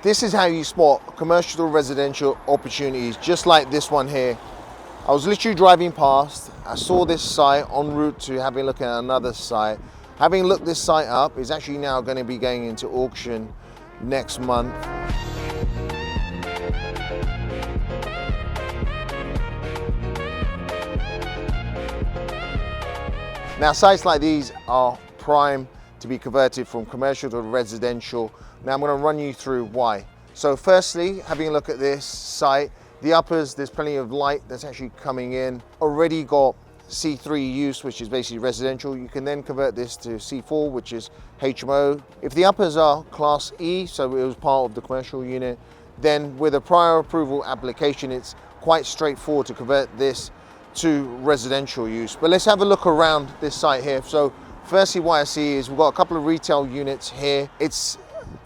This is how you spot commercial or residential opportunities, just like this one here. I was literally driving past, I saw this site en route to having a look at another site. Having looked this site up, is actually now going to be going into auction next month. Now sites like these are prime to be converted from commercial to residential. Now I'm going to run you through why. So firstly, having a look at this site, the uppers, there's plenty of light that's actually coming in. Already got C3 use, which is basically residential. You can then convert this to C4, which is HMO. If the uppers are class E, so it was part of the commercial unit, then with a prior approval application, it's quite straightforward to convert this to residential use. But let's have a look around this site here. So firstly, what I see is we've got a couple of retail units here. It's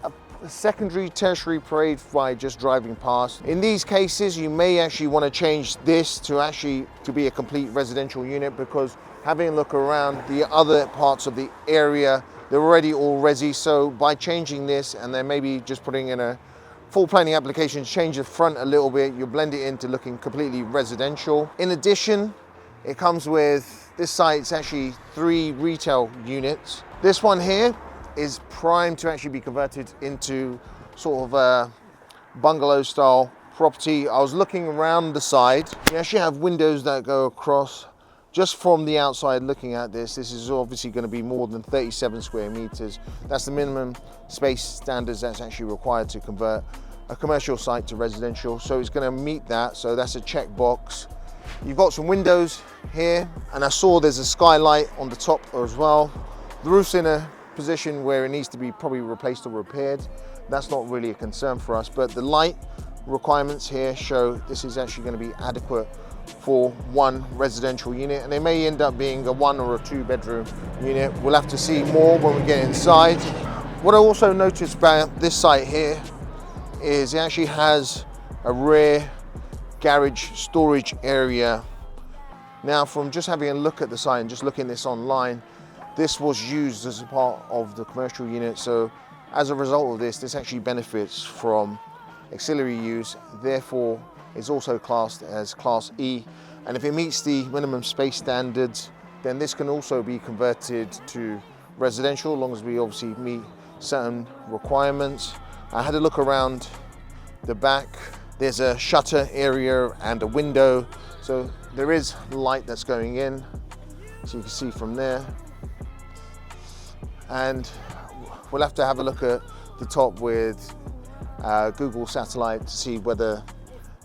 a secondary, tertiary parade by just driving past. In these cases, you may actually want to change this to be a complete residential unit, because having a look around the other parts of the area, they're already all resi. So by changing this and then maybe just putting in a full planning application, change the front a little bit, you blend it into looking completely residential. In addition, it comes with this site. It's actually 3 retail units. This one here is primed to actually be converted into sort of a bungalow style property. I was looking around the side. You actually have windows that go across. Just from the outside looking at this is obviously going to be more than 37 square meters. That's the minimum space standards that's actually required to convert a commercial site to residential. So it's going to meet that. So that's a check box. You've got some windows here, and I saw there's a skylight on the top as well. The roof's in a position where it needs to be probably replaced or repaired. That's not really a concern for us, but the light requirements here show this is actually going to be adequate for one residential unit, and they may end up being a 1 or a 2 bedroom unit. We'll have to see more when we get inside. What I also noticed about this site here is it actually has a rear garage storage area. Now, from just having a look at the site and just looking at this online, this was used as a part of the commercial unit. So as a result of this actually benefits from auxiliary use, therefore is also classed as class E. And if it meets the minimum space standards, then this can also be converted to residential, as long as we obviously meet certain requirements. I had a look around the back. There's a shutter area and a window. So there is light that's going in, so you can see from there. And we'll have to have a look at the top with Google Satellite to see whether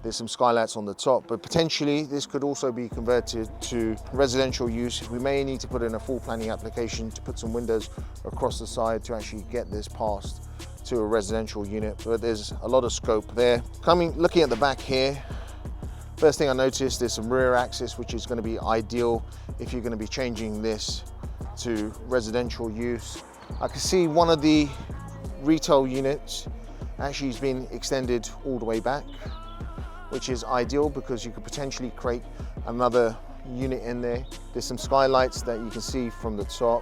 there's some skylights on the top, but potentially this could also be converted to residential use. We may need to put in a full planning application to put some windows across the side to actually get this passed to a residential unit, but there's a lot of scope there. Looking at the back here, first thing I noticed, there's some rear access, which is going to be ideal if you're going to be changing this to residential use. I can see one of the retail units actually has been extended all the way back, which is ideal because you could potentially create another unit in there. There's some skylights that you can see from the top.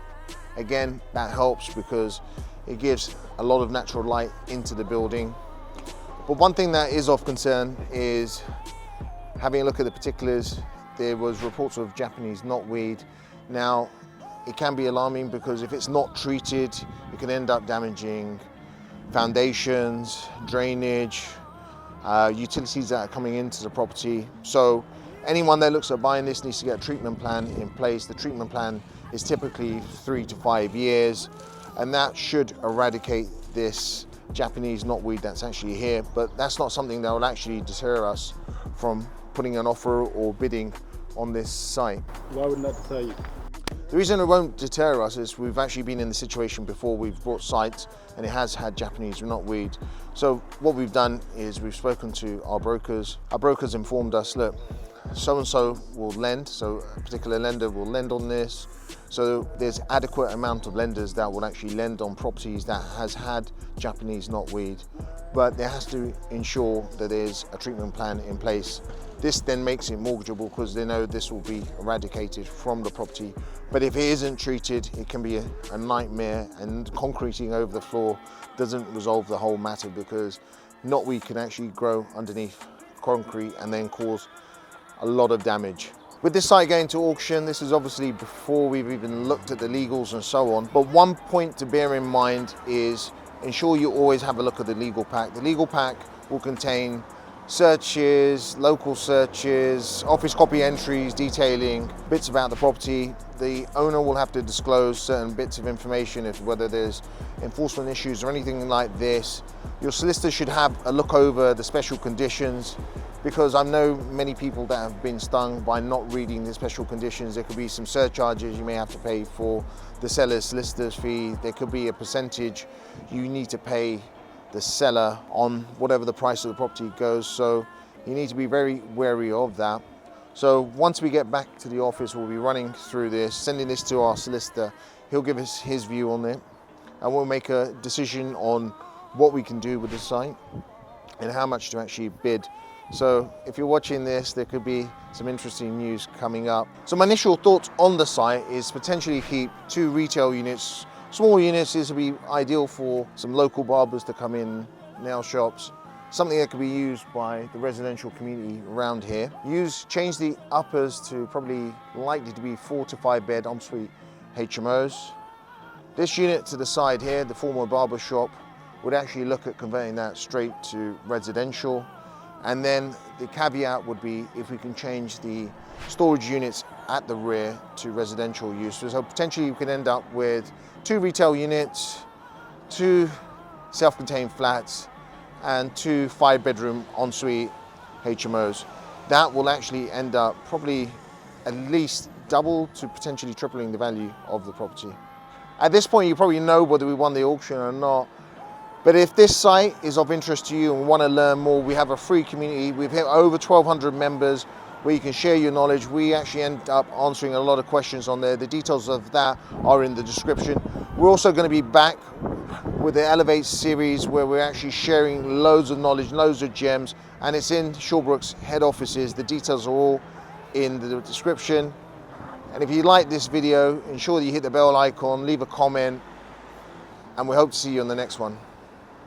Again, that helps because it gives a lot of natural light into the building. But one thing that is of concern is having a look at the particulars. There was reports of Japanese knotweed. Now, it can be alarming because if it's not treated, it can end up damaging foundations, drainage, utilities that are coming into the property. So anyone that looks at buying this needs to get a treatment plan in place. The treatment plan is typically 3 to 5 years, and that should eradicate this Japanese knotweed that's actually here. But that's not something that will actually deter us from putting an offer or bidding on this site. Why wouldn't that deter you? The reason it won't deter us is we've actually been in the situation before. We've bought sites and it has had Japanese knotweed. So what we've done is we've spoken to our brokers. Our brokers informed us, look, so-and-so will lend, so a particular lender will lend on this. So there's adequate amount of lenders that will actually lend on properties that has had Japanese knotweed, but there has to ensure that there's a treatment plan in place This then makes it mortgageable because they know this will be eradicated from the property. But if it isn't treated, it can be a nightmare, and concreting over the floor doesn't resolve the whole matter, because knotweed can actually grow underneath concrete and then cause a lot of damage. With this site going to auction, this is obviously before we've even looked at the legals and so on. But one point to bear in mind is ensure you always have a look at the legal pack. The legal pack will contain searches, local searches, office copy entries detailing bits about the property. The owner will have to disclose certain bits of information, if whether there's enforcement issues or anything like this. Your solicitor should have a look over the special conditions, because I know many people that have been stung by not reading the special conditions. There could be some surcharges you may have to pay for the seller's solicitor's fee. There could be a percentage you need to pay the seller on whatever the price of the property goes. So you need to be very wary of that. So once we get back to the office, we'll be running through this, sending this to our solicitor. He'll give us his view on it, and we'll make a decision on what we can do with the site and how much to actually bid. So if you're watching this, there could be some interesting news coming up. So my initial thoughts on the site is potentially keep 2 retail units. Small units. This would be ideal for some local barbers to come in, nail shops, something that could be used by the residential community around here. Change the uppers to probably likely to be 4 to 5 bed ensuite HMOs. This unit to the side here, the former barber shop, would actually look at converting that straight to residential. And then the caveat would be if we can change the storage units at the rear to residential use. So potentially you could end up with 2 retail units, 2 self-contained flats, and 2 5-bedroom ensuite HMOs. That will actually end up probably at least double to potentially tripling the value of the property. At this point, you probably know whether we won the auction or not. But if this site is of interest to you and want to learn more, we have a free community. We've hit over 1,200 members where you can share your knowledge. We actually end up answering a lot of questions on there. The details of that are in the description. We're also going to be back with the Elevate series where we're actually sharing loads of knowledge, loads of gems, and it's in Shawbrook's head offices. The details are all in the description. And if you like this video, ensure that you hit the bell icon, leave a comment, and we hope to see you on the next one.